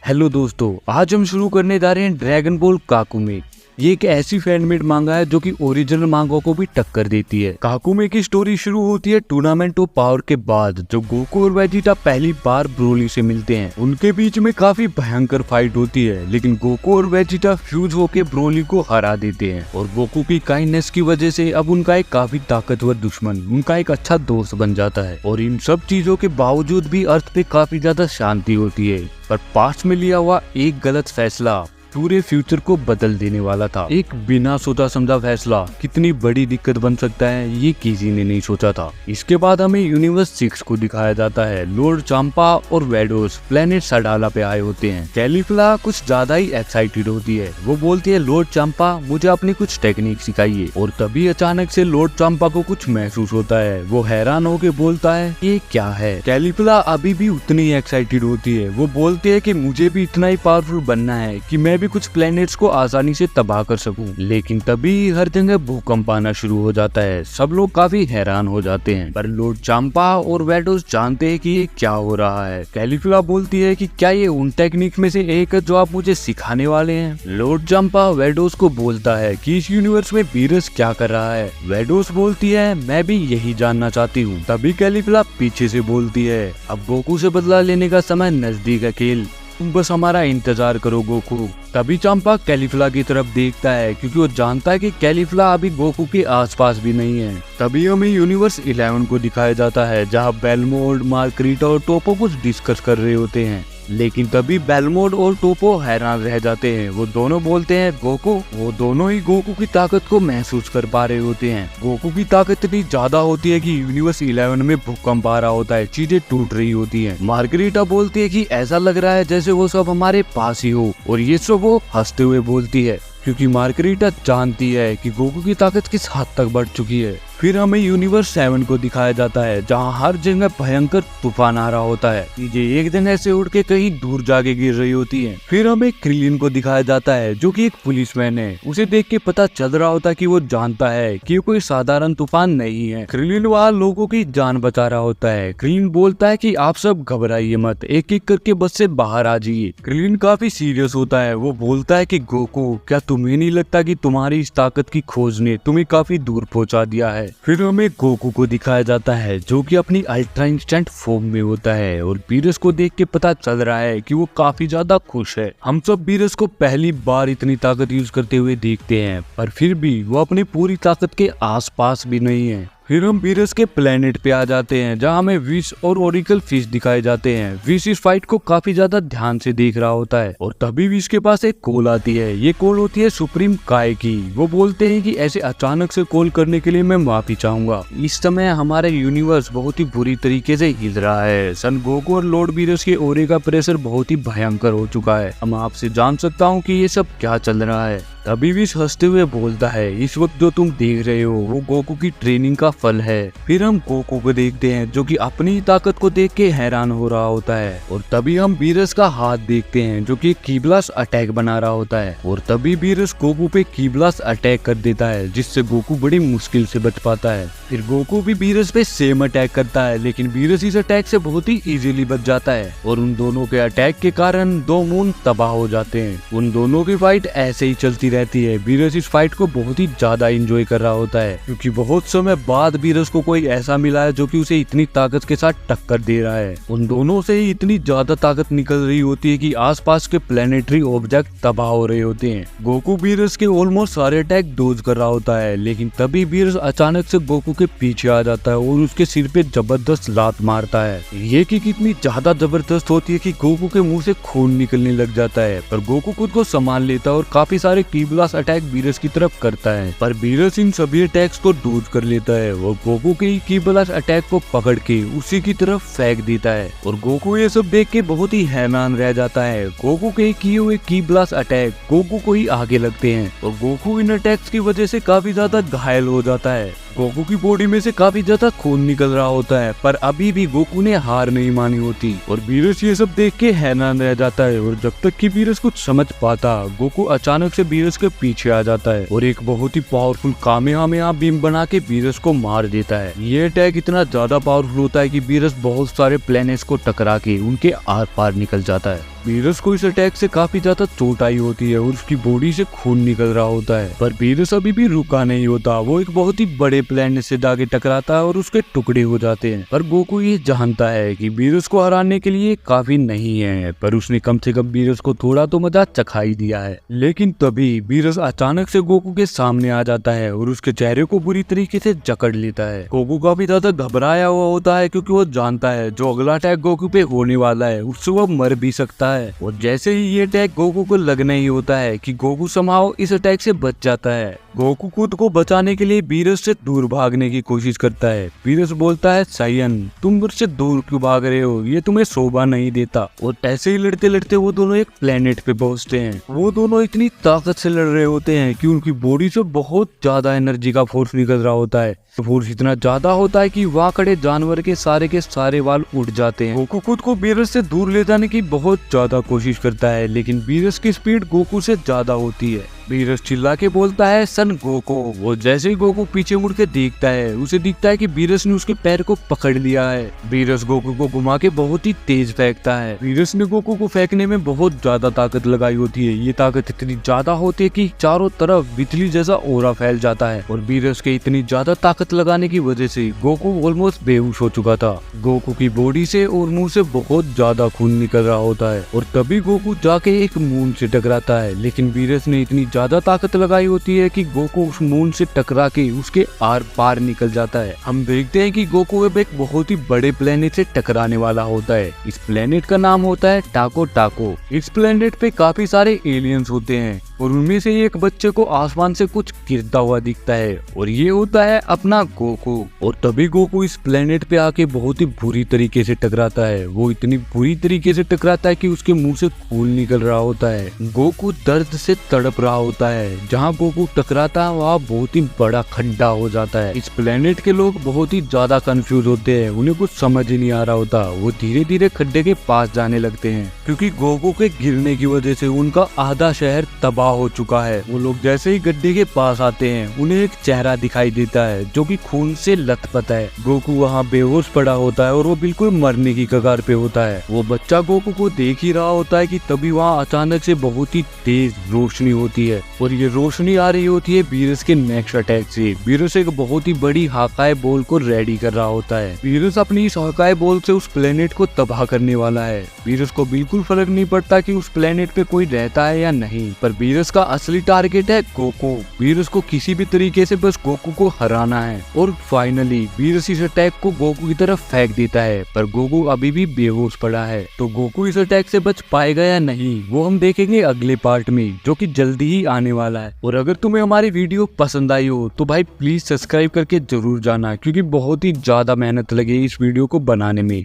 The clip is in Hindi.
हेलो दोस्तों, आज हम शुरू करने जा रहे हैं ड्रैगन बॉल काकुमे। ये एक ऐसी फैनमेड मांगा है जो कि ओरिजिनल मांगा को भी टक्कर देती है। काकुमे की स्टोरी शुरू होती है टूर्नामेंट ऑफ पावर के बाद, जो गोकू और वेजिटा पहली बार ब्रोली से मिलते हैं। उनके बीच में काफी भयंकर फाइट होती है, लेकिन गोकू और वेजिटा फ्यूज होकर ब्रोली को हरा देते हैं और गोकू की काइंडनेस की वजह से अब उनका एक काफी ताकतवर दुश्मन उनका एक अच्छा दोस्त बन जाता है। और इन सब चीजों के बावजूद भी अर्थ पे काफी ज्यादा शांति होती है, पर पास्ट में लिया हुआ एक गलत फैसला पूरे फ्यूचर को बदल देने वाला था। एक बिना सोचा समझा फैसला कितनी बड़ी दिक्कत बन सकता है, ये किसी ने नहीं सोचा था। इसके बाद हमें यूनिवर्स 6 को दिखाया जाता है। लॉर्ड चांपा और वेडोस प्लेनेट सडाला पे आए होते हैं। कैलीफिला कुछ ज्यादा ही एक्साइटेड होती है। वो बोलती है, लॉर्ड चांपा मुझे अपनी कुछ टेक्निक सिखाइए। और तभी अचानक से लॉर्ड चांपा को कुछ महसूस होता है। वो हैरान होकर बोलता है, ये क्या है। कैलीफिला अभी भी उतनी एक्साइटेड होती है। वो बोलती है कि मुझे भी इतना ही पावरफुल बनना है कि मैं भी कुछ प्लैनेट्स को आसानी से तबाह कर सकूं। लेकिन तभी हर जगह भूकंप आना शुरू हो जाता है। सब लोग काफी हैरान हो जाते हैं, पर लॉर्ड चांपा और वेडोस जानते हैं कि ये क्या हो रहा है। कैलीफिला बोलती है कि क्या ये उन टेक्निक में से एक है जो आप मुझे सिखाने वाले हैं। लॉर्ड चांपा वेडोस को बोलता है कि इस यूनिवर्स में बीरस क्या कर रहा है। वेडोस बोलती है, मैं भी यही जानना चाहती हूँ। तभी कैलीफिला पीछे से बोलती है, अब गोकू से बदला लेने का समय नजदीक है खेल, तुम बस हमारा इंतजार करो गोकू। तभी चांपा कैलीफिला की तरफ देखता है, क्योंकि वो जानता है कि कैलीफिला अभी गोकू के आसपास भी नहीं है। तभी हमें यूनिवर्स 11 को दिखाया जाता है, जहां बेलमोड, मार्गरीटा और टोपो कुछ डिस्कस कर रहे होते हैं। लेकिन तभी बेलमोड और टोपो हैरान रह जाते हैं। वो दोनों बोलते हैं, गोकू। वो दोनों ही गोकू की ताकत को महसूस कर पा रहे होते हैं। गोकू की ताकत इतनी ज्यादा होती है कि यूनिवर्स 11 में भूकंप आ रहा होता है, चीजें टूट रही होती हैं। मार्गरीटा बोलती है कि ऐसा लग रहा है जैसे वो सब हमारे पास ही हो, और ये सब वो हंसते हुए बोलती है, क्योंकि मार्गरीटा जानती है कि गोकू की ताकत किस हद तक बढ़ चुकी है। फिर हमें यूनिवर्स 7 को दिखाया जाता है, जहां हर जगह भयंकर तूफान आ रहा होता है। चीजें एक जगह से उड़ के कहीं दूर जाके गिर रही होती हैं। फिर हमें क्रिलिन को दिखाया जाता है, जो कि एक पुलिसमैन है। उसे देख के पता चल रहा होता है कि वो जानता है कि कोई साधारण तूफान नहीं है। क्रिलिन वहां लोगों की जान बचा रहा होता है। क्रिलिन बोलता है कि आप सब घबराइए मत, एक एक करके बस से बाहर आ जाइए। क्रिलिन काफी सीरियस होता है। वो बोलता है कि गोकू, क्या तुम्हें नहीं लगता कि तुम्हारी इस ताकत की खोज ने तुम्हें काफी दूर पहुंचा दिया है। फिर हमें गोकू को दिखाया जाता है, जो कि अपनी अल्ट्रा इंस्टेंट फॉर्म में होता है, और बीरस को देख के पता चल रहा है कि वो काफी ज्यादा खुश है। हम सब बीरस को पहली बार इतनी ताकत यूज करते हुए देखते हैं, पर फिर भी वो अपनी पूरी ताकत के आसपास भी नहीं है। फिर हम बीरस के प्लेनेट पे आ जाते हैं, जहां हमें विश और ओरिकल फिश दिखाए जाते हैं। विश इस फाइट को काफी ज्यादा ध्यान से देख रहा होता है, और तभी विश के पास एक कॉल आती है। ये कॉल होती है सुप्रीम काय की। वो बोलते हैं कि ऐसे अचानक से कॉल करने के लिए मैं माफी चाहूंगा। इस समय हमारे यूनिवर्स बहुत ही बुरी तरीके से हिल रहा है। सन गोकू और लॉर्ड बीरस के ओरे का प्रेशर बहुत ही भयंकर हो चुका है। मैं आपसे जान सकता हूँ कि ये सब क्या चल रहा है। तभी विश हंसते हुए बोलता है, इस वक्त जो तुम देख रहे हो वो गोकू की ट्रेनिंग का फल है। फिर हम गोकू को देखते हैं, जो कि अपनी ताकत को देख के हैरान हो रहा होता है। और तभी हम बीरस का हाथ देखते हैं, जो कि कीब्लास्ट अटैक बना रहा होता है। और तभी बीरस गोकू पे कीब्लास्ट अटैक कर देता है, जिससे गोकू बड़ी मुश्किल से बच पाता है। फिर गोकू भी बीरस पे सेम अटैक करता है, लेकिन बीरस इस अटैक से बहुत ही इजीली बच जाता है। और उन दोनों के अटैक के कारण 2 मून तबाह हो जाते हैं। उन दोनों की फाइट ऐसे ही चलती रहती है। बीरस इस फाइट को बहुत ही ज्यादा एंजॉय कर रहा होता है, क्योंकि बहुत समय बाद बीरस को कोई ऐसा मिला है जो कि उसे इतनी ताकत के साथ टक्कर दे रहा है। उन दोनों से ही इतनी ज्यादा ताकत निकल रही होती है कि आसपास के प्लेनेटरी ऑब्जेक्ट तबाह हो रहे होते हैं। गोकू बीरस के ऑलमोस्ट सारे अटैक डोज कर रहा होता है, लेकिन तभी बीरस अचानक से गोकू के पीछे आ जाता है और उसके सिर पे जबरदस्त लात मारता है। ये किक इतनी ज्यादा जबरदस्त होती है कि गोकू के मुंह से खून निकलने लग जाता है, पर गोकू खुद को संभाल लेता है और काफी सारे कीब्लास्ट अटैक बीरस की तरफ करता है। पर बीरस इन सभी अटैक्स को डोज कर लेता है। वो गोकू के कीब्लास्ट अटैक को पकड़ के उसी की तरफ फेंक देता है, और गोकू ये सब देख के बहुत ही हैरान रह जाता है। गोकू के किए हुए कीब्लास्ट अटैक गोकू को ही आगे लगते हैं, और गोकू इन अटैक्स की वजह से काफी ज्यादा घायल हो जाता है। गोकू की बॉडी में से काफी ज्यादा खून निकल रहा होता है, पर अभी भी गोकू ने हार नहीं मानी होती और बीरस ये सब देख के हैरान रह जाता है। और जब तक कि बीरस कुछ समझ पाता, गोकू अचानक से बीरस के पीछे आ जाता है और एक बहुत ही पावरफुल कामेहामेहा बीम बना के बीरस को मार देता है। ये अटैक इतना ज्यादा पावरफुल होता है कि बीरस बहुत सारे प्लैनेट्स को टकरा के उनके आर पार निकल जाता है। बीरस को इस अटैक से काफी ज्यादा चोट आई होती है और उसकी बॉडी से खून निकल रहा होता है, पर बीरस अभी भी रुका नहीं होता। वो एक बहुत ही बड़े प्लैनेट से जाके टकराता है और उसके टुकड़े हो जाते हैं। पर गोकू ये जानता है कि बीरस को हराने के लिए काफी नहीं है, पर उसने कम से कम बीरस को थोड़ा तो मजा चखा ही दिया है। लेकिन तभी बीरस अचानक से गोकू के सामने आ जाता है और उसके चेहरे को बुरी तरीके से जकड़ लेता है। गोकू काफी ज्यादा घबराया हुआ होता है क्योंकि वो जानता है जो अगला अटैक गोकू पे होने वाला है उससे वो मर भी सकता है। और जैसे ही ये अटैक गोकू को लगना ही होता है कि गोकू समहाउ इस अटैक से बच जाता है। गोकू खुद को बचाने के लिए बीरस से दूर भागने की कोशिश करता है। बीरस बोलता है, सायन तुम मुझसे दूर क्यों भाग रहे हो, ये तुम्हें शोभा नहीं देता। और ऐसे ही लड़ते लड़ते वो दोनों एक प्लेनेट पे पहुंचते हैं। वो दोनों इतनी ताकत से लड़ रहे होते हैं कि उनकी बॉडी से बहुत ज्यादा एनर्जी का फोर्स निकल रहा होता है। फोर्स इतना ज्यादा होता है कि वहाँ खड़े जानवर के सारे बाल उड़ जाते हैं। गोकू खुद को बीरस से दूर ले जाने की बहुत ज्यादा कोशिश करता है, लेकिन बीरस की स्पीड गोकू से ज्यादा होती है। बीरस चिल्ला के बोलता है, सन गोकू। वो जैसे ही गोकू पीछे मुड़ के देखता है, उसे दिखता है कि बीरस ने उसके पैर को पकड़ लिया है। बीरस गोकू को घुमा के बहुत ही तेज फेंकता है। बीरस ने गोकू को फेंकने में बहुत ज्यादा ताकत लगाई होती है। ये ताकत इतनी ज्यादा होती है कि चारों तरफ बिजली जैसा ओरा फैल जाता है और बीरस के इतनी ज्यादा ताकत लगाने की वजह से गोकू ऑलमोस्ट बेहोश हो चुका था। गोकू की बॉडी से और मुंह से बहुत ज्यादा खून निकल रहा होता है और तभी गोकू जाके एक मून से टकराता है, लेकिन बीरस ने इतनी ज्यादा ताकत लगाई होती है कि गोकू उस मून से टकरा के उसके आर पार निकल जाता है। हम देखते हैं कि गोकू अब एक बहुत ही बड़े प्लेनेट से टकराने वाला होता है। इस प्लेनेट का नाम होता है टाको टाको। इस प्लेनेट पे काफी सारे एलियंस होते हैं और उनमें से एक बच्चे को आसमान से कुछ गिरता हुआ दिखता है और ये होता है अपना गोकू। और तभी गोकू इस प्लेनेट पे आके बहुत ही बुरी तरीके से टकराता है। वो इतनी बुरी तरीके से टकराता है कि उसके मुंह से खून निकल रहा होता है। गोकू दर्द से तड़प रहा होता है। जहाँ गोकू टकराता है वहाँ बहुत ही बड़ा खड्डा हो जाता है। इस प्लेनेट के लोग बहुत ही ज्यादा कंफ्यूज होते हैं, उन्हें कुछ समझ ही नहीं आ रहा होता। वो धीरे धीरे खड्डे के पास जाने लगते हैं क्योंकि गोकू के गिरने की वजह से उनका आधा शहर तबाह हो चुका है। वो लोग जैसे ही गड्ढे के पास आते हैं, उन्हें एक चेहरा दिखाई देता है जो कि खून से लथपथ है। गोकू वहाँ बेहोश पड़ा होता है और वो बिल्कुल मरने की कगार पे होता है। वो बच्चा गोकू को देख ही रहा होता है कि तभी वहाँ अचानक से बहुत ही तेज रोशनी होती है और ये रोशनी आ रही होती है बीरस के नेक्स्ट अटैक से। बीरस एक बहुत ही बड़ी हाकाए बॉल को रेडी कर रहा होता है। बीरस अपनी इस हाकाए बॉल से उस प्लेनेट को तबाह करने वाला है। बीरस को बिल्कुल फर्क नहीं पड़ता कि उस प्लेनेट पे कोई रहता है या नहीं, पर बीरस का असली टारगेट है गोकू। बीरस को किसी भी तरीके से बस गोकू को हराना है। और फाइनली बीरस इस अटैक को गोकू की तरफ फेंक देता है, पर गोकू अभी भी बेहोश पड़ा है। तो गोकू इस अटैक से बच पाएगा या नहीं, वो हम देखेंगे अगले पार्ट में, जो कि जल्दी ही आने वाला है। और अगर तुम्हें हमारी वीडियो पसंद आई हो तो भाई प्लीज सब्सक्राइब करके जरूर जाना, क्योंकि बहुत ही ज्यादा मेहनत लगी इस वीडियो को बनाने में।